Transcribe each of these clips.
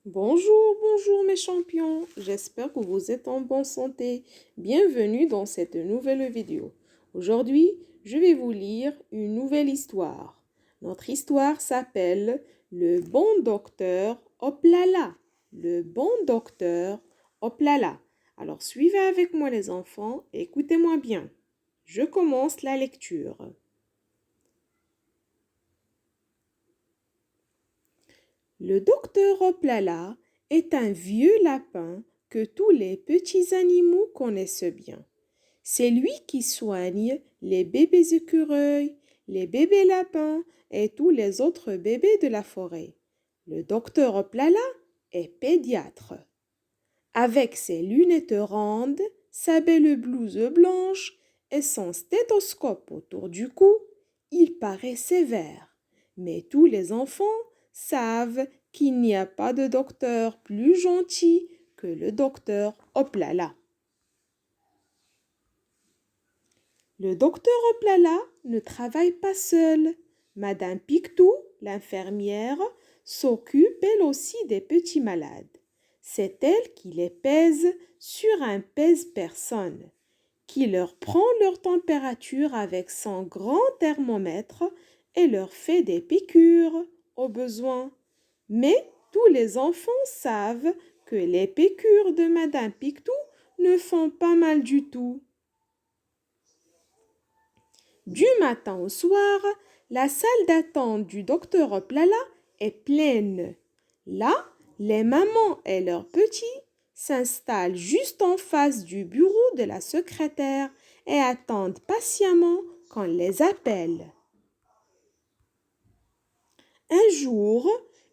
Bonjour, bonjour mes champions, j'espère que vous êtes en bonne santé. Bienvenue dans cette nouvelle vidéo. Aujourd'hui, je vais vous lire une nouvelle histoire. Notre histoire s'appelle Le bon docteur Hoplala. Le bon docteur Hoplala. Alors suivez avec moi les enfants, écoutez-moi bien. Je commence la lecture. Le docteur Hoplala est un vieux lapin que tous les petits animaux connaissent bien. C'est lui qui soigne les bébés écureuils, les bébés lapins et tous les autres bébés de la forêt. Le docteur Hoplala est pédiatre. Avec ses lunettes rondes, sa belle blouse blanche et son stéthoscope autour du cou, il paraît sévère. Mais tous les enfants savent qu'il n'y a pas de docteur plus gentil que le docteur Hoplala. Le docteur Hoplala ne travaille pas seul. Madame Pictou, l'infirmière, s'occupe elle aussi des petits malades. C'est elle qui les pèse sur un pèse-personne, qui leur prend leur température avec son grand thermomètre et leur fait des piqûres au besoin. Mais tous les enfants savent que les piqûres de Madame Pictou ne font pas mal du tout. Du matin au soir, la salle d'attente du docteur Hoplala est pleine. Là, les mamans et leurs petits s'installent juste en face du bureau de la secrétaire et attendent patiemment qu'on les appelle. Un jour,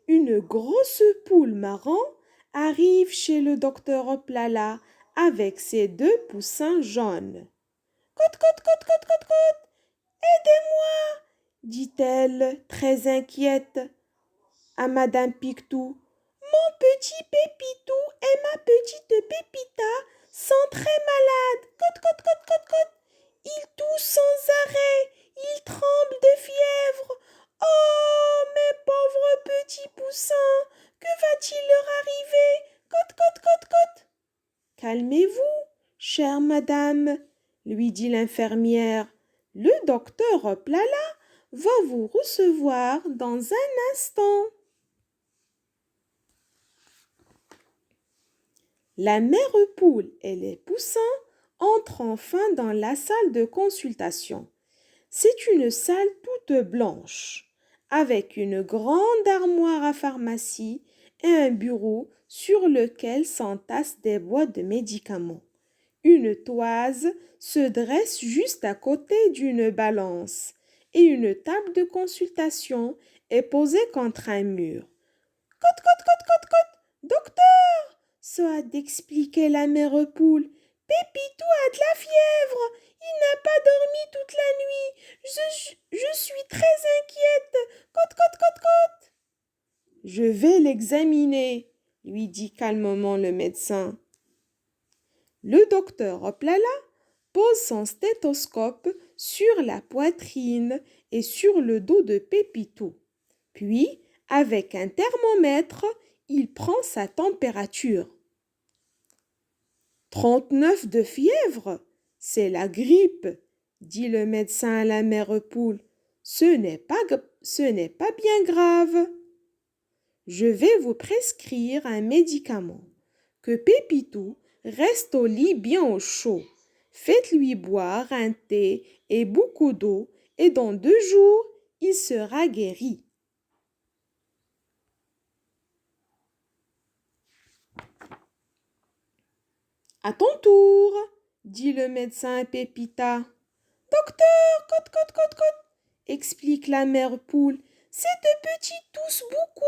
une grosse poule marron arrive chez le docteur Hoplala avec ses deux poussins jaunes. Cote, cote, cote, cote, cote, cote. Aidez-moi, dit-elle, très inquiète à Madame Pictou. Mon petit Pépitou et ma petite Pépita sont très malades. Cote, cote, cote, cote, cote. Ils toussent sans arrêt. Ils tremblent de fièvre. Oh, mes pauvres petits poussins, que va-t-il leur arriver? Cote, cote, cote, cote. Calmez-vous, chère madame, lui dit l'infirmière. Le docteur Hoplala va vous recevoir dans un instant. La mère poule et les poussins entrent enfin dans la salle de consultation. C'est une salle toute blanche, avec une grande armoire à pharmacie et un bureau sur lequel s'entassent des boîtes de médicaments. Une toise se dresse juste à côté d'une balance et une table de consultation est posée contre un mur. Cote, cote, cote, cote, cote. Docteur, se hâte d'expliquer la mère poule. Pépitou a de la fièvre. Il n'a pas dormi toute la nuit. Je suis très inquiète. Cote, cote, cote, cote. Je vais l'examiner, lui dit calmement le médecin. Le docteur Hoplala pose son stéthoscope sur la poitrine et sur le dos de Pépitou. Puis, avec un thermomètre, il prend sa température. 39 de fièvre, c'est la grippe, dit le médecin à la mère poule. Ce n'est pas bien grave. Je vais vous prescrire un médicament. Que Pépitou reste au lit bien au chaud. Faites-lui boire un thé et beaucoup d'eau et dans 2 jours, il sera guéri. À ton tour, dit le médecin à Pépita. Docteur, cote, cote, cote, cote, explique la mère poule. Cette petite tousse beaucoup.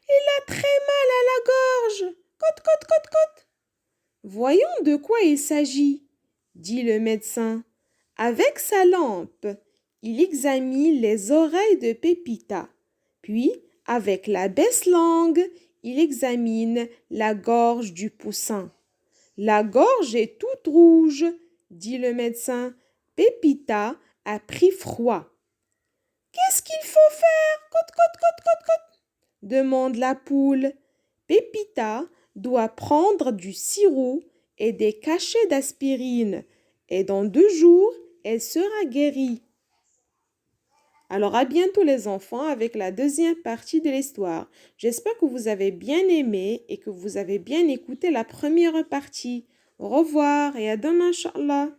Elle a très mal à la gorge. Cote, cote, cote, cote. Voyons de quoi il s'agit, dit le médecin. Avec sa lampe, il examine les oreilles de Pépita. Puis, avec la baisse-langue, il examine la gorge du poussin. La gorge est toute rouge, dit le médecin. Pépita a pris froid. Qu'est-ce qu'il faut faire? Cote, cote, cote, cote, cote, demande la poule. Pépita doit prendre du sirop et des cachets d'aspirine et dans 2 jours, elle sera guérie. Alors à bientôt les enfants avec la deuxième partie de l'histoire. J'espère que vous avez bien aimé et que vous avez bien écouté la première partie. Au revoir et à demain, Inch'Allah.